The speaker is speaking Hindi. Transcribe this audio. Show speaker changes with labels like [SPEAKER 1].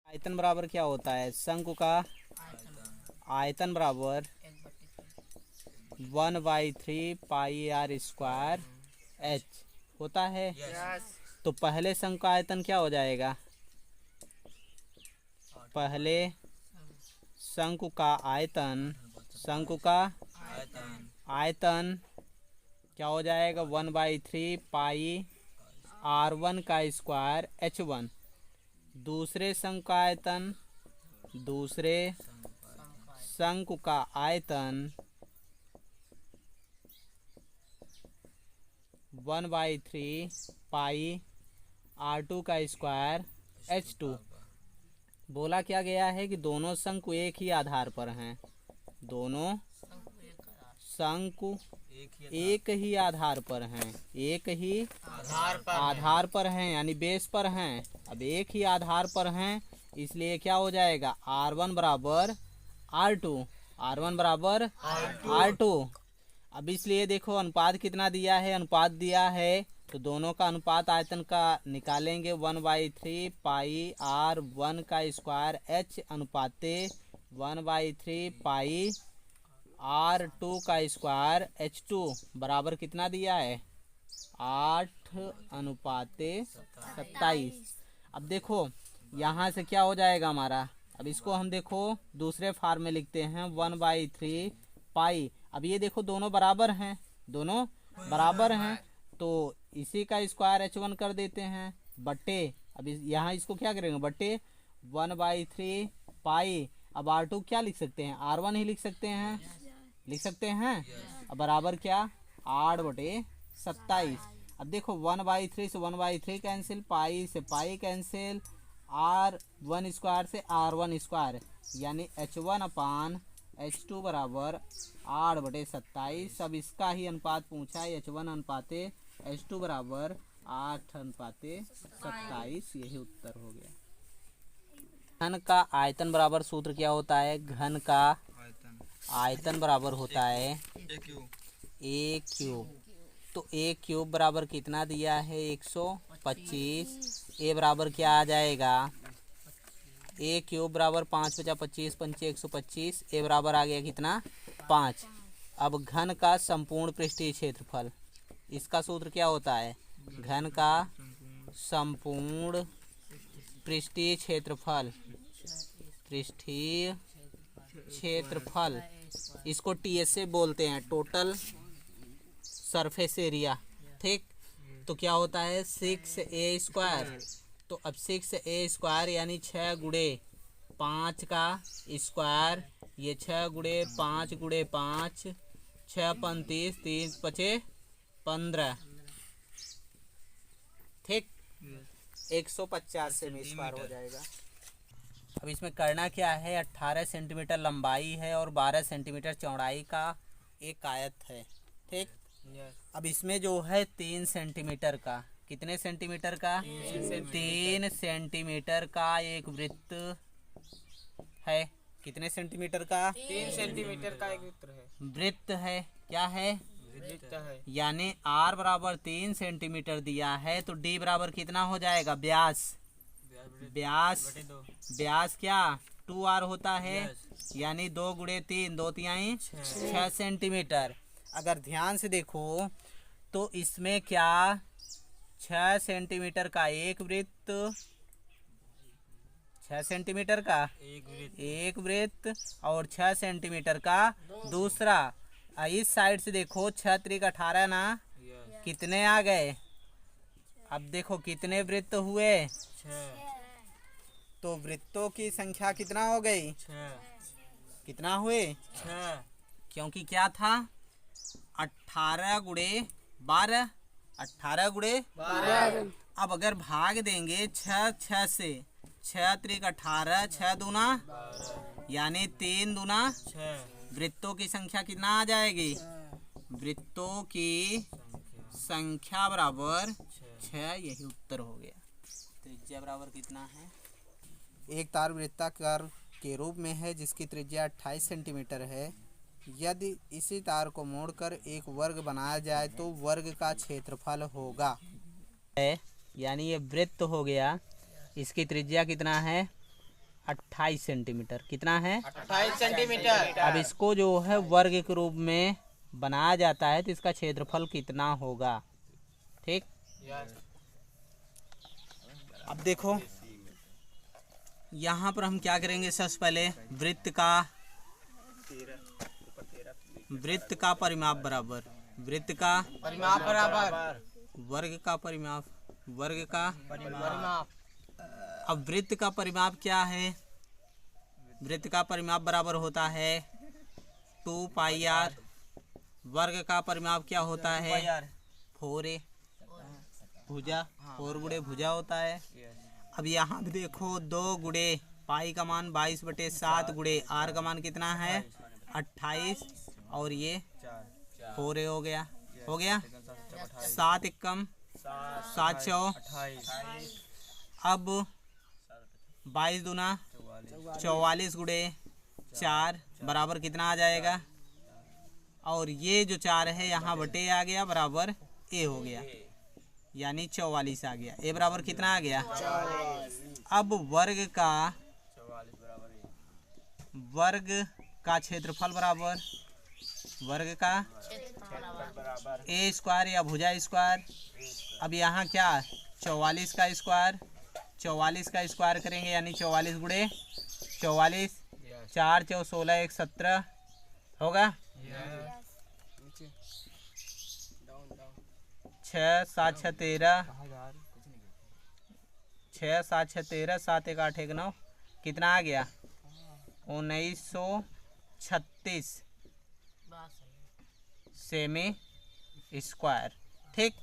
[SPEAKER 1] आयतन बराबर क्या होता है? शंकु का आयतन बराबर 1/3 पाई आर स्क्वायर एच होता है। तो पहले शंकु का आयतन क्या हो जाएगा? पहले शंकु का आयतन क्या हो जाएगा? 1/3 पाई R1 का स्क्वायर H1। दूसरे शंकु का आयतन 1/3 पाई R2 का स्क्वायर H2। बोला क्या गया है कि दोनों शंकु एक ही आधार पर हैं। दोनों शंकु एक ही आधार पर हैं, एक ही आधार पर हैं यानी बेस पर हैं। अब एक ही आधार पर हैं, इसलिए क्या हो जाएगा? R1 बराबर R2। अब इसलिए देखो अनुपात कितना दिया है? अनुपात दिया है तो दोनों का अनुपात आयतन का निकालेंगे। 1/3 पाई R1 का स्क्वायर H अनुपाते 1/3 पाई R2 का स्क्वायर H2 बराबर कितना दिया है? 8:27। अब देखो यहाँ से क्या हो जाएगा हमारा? अब इसको हम देखो दूसरे फार्म में लिखते हैं 1/3 पाई। अब ये देखो दोनों बराबर हैं, तो इसी का स्क्वायर H1 कर देते हैं बटे। अब यहाँ इसको क्या करेंगे? बटे 1/3 पाई। अब R2 क्या लिख सकते हैं? R1 ही लिख सकते हैं। अब बराबर क्या? 8/27। अब देखो 1/3 से 1/3 कैंसिल, पाई से पाई कैंसिल, R1 स्क्वायर से R1 स्क्वायर यानी H1/H2 बराबर 8/27। अब इसका ही अनुपात पूछा है, H1 अनुपाते H2 बराबर 8:27। यही उत्तर हो गया। घन का आयतन बराबर सूत्र क्या होता है? घन का आयतन बराबर होता है A क्यूब। तो A क्यूब बराबर कितना दिया है? 125। A बराबर क्या आ जाएगा? A क्यूब बराबर 5 × 25 = 125। A बराबर आ गया कितना? 5। अब घन का संपूर्ण पृष्ठीय क्षेत्रफल, इसका सूत्र क्या होता है? घन का संपूर्ण पृष्ठीय क्षेत्रफल, इसको TS से बोलते हैं, टोटल सरफेस एरिया। ठीक, तो क्या होता है? 6A square. तो अब 6A स्क्वायर यानी 6 × 5 का स्क्वायर, ये 6 × 5 × 5 6 × 35 3 × 5 15। ठीक, 150 से इस बार हो जाएगा। अब इसमें करना क्या है? 18 सेंटीमीटर लंबाई है और 12 सेंटीमीटर चौड़ाई का एक आयत है। ठीक, अब इसमें जो है 3 सेंटीमीटर का, कितने सेंटीमीटर का? 3 सेंटीमीटर का एक वृत्त है। कितने सेंटीमीटर का?
[SPEAKER 2] 3 सेंटीमीटर का एक
[SPEAKER 1] वृत्त है। क्या है?
[SPEAKER 2] वृत्त है।
[SPEAKER 1] यानी R बराबर 3 सेंटीमीटर दिया है, तो D बराबर कितना हो जाएगा? व्यास क्या? 2R होता है, यानी 2 × 3 2 × 6 सेंटीमीटर। अगर ध्यान से देखो तो इसमें क्या 6 सेंटीमीटर का एक वृत्त, 6 सेंटीमीटर का एक वृत्त और 6 सेंटीमीटर का दूसरा। इस साइड से देखो 6 × 18 ना, कितने आ गए? अब देखो कितने वृत्त हुए?
[SPEAKER 2] 6।
[SPEAKER 1] तो वृत्तों की संख्या कितना हो गई?
[SPEAKER 2] 6।
[SPEAKER 1] कितना हुए?
[SPEAKER 2] 6।
[SPEAKER 1] क्योंकि क्या था? 18 × 12। 18 × 12। अब अगर भाग देंगे 6 से, 6 × 18 6 दूना 12 यानी 3 दूना
[SPEAKER 2] 6।
[SPEAKER 1] वृत्तों की संख्या कितना आ जाएगी? वृत्तों की संख्या बराबर 6। यही उत्तर हो गया। त्रिज्या बराबर कितना है? एक तार वृत्ताकार के रूप में है जिसकी त्रिज्या 28 सेंटीमीटर है। यदि इसी तार को मोड़कर एक वर्ग बनाया जाए तो वर्ग का क्षेत्रफल होगा। यानी ये वृत्त हो गया, इसकी त्रिज्या कितना है? 28 सेंटीमीटर। कितना है?
[SPEAKER 2] 28 सेंटीमीटर।
[SPEAKER 1] अब इसको जो है वर्ग के रूप में बनाया जाता है तो इसका क्षेत्रफल कितना होगा? ठीक, अब देखो यहाँ पर हम क्या करेंगे, सबसे पहले वृत्त का परिमाप बराबर वृत्त का
[SPEAKER 2] परिमाप बराबर
[SPEAKER 1] वर्ग का परिमाप वर्ग का
[SPEAKER 2] परिमाप।
[SPEAKER 1] अब वृत्त का परिमाप क्या है? वृत्त का परिमाप बराबर होता है 2 पाई आर। वर्ग का परिमाप क्या होता है? 4a। भुजा 4 गुणे भुजा होता है। अब यहाँ भी देखो 2 गुणे पाई का मान 22/7 गुणे आर का मान कितना है? 28 और ये 4a हो गया। 7 एकम 7 चौ। अब 22 दूना 44 गुणे 4 बराबर कितना आ जाएगा? और ये जो 4 है यहाँ बटे आ गया बराबर ए हो गया, यानी 44 आ गया। ए बराबर कितना आ गया? अब वर्ग का क्षेत्रफल बराबर वर्ग का ए स्क्वायर या भुजा स्क्वायर। अब यहाँ क्या 44 का स्क्वायर करेंगे, यानी 44 गुणे 44 4 चौ 16 1 17 होगा। 6 7 6 13 6 7 6 13 7 1 8 1 9 कितना आ गया? 1936 सेमी स्क्वायर। ठीक।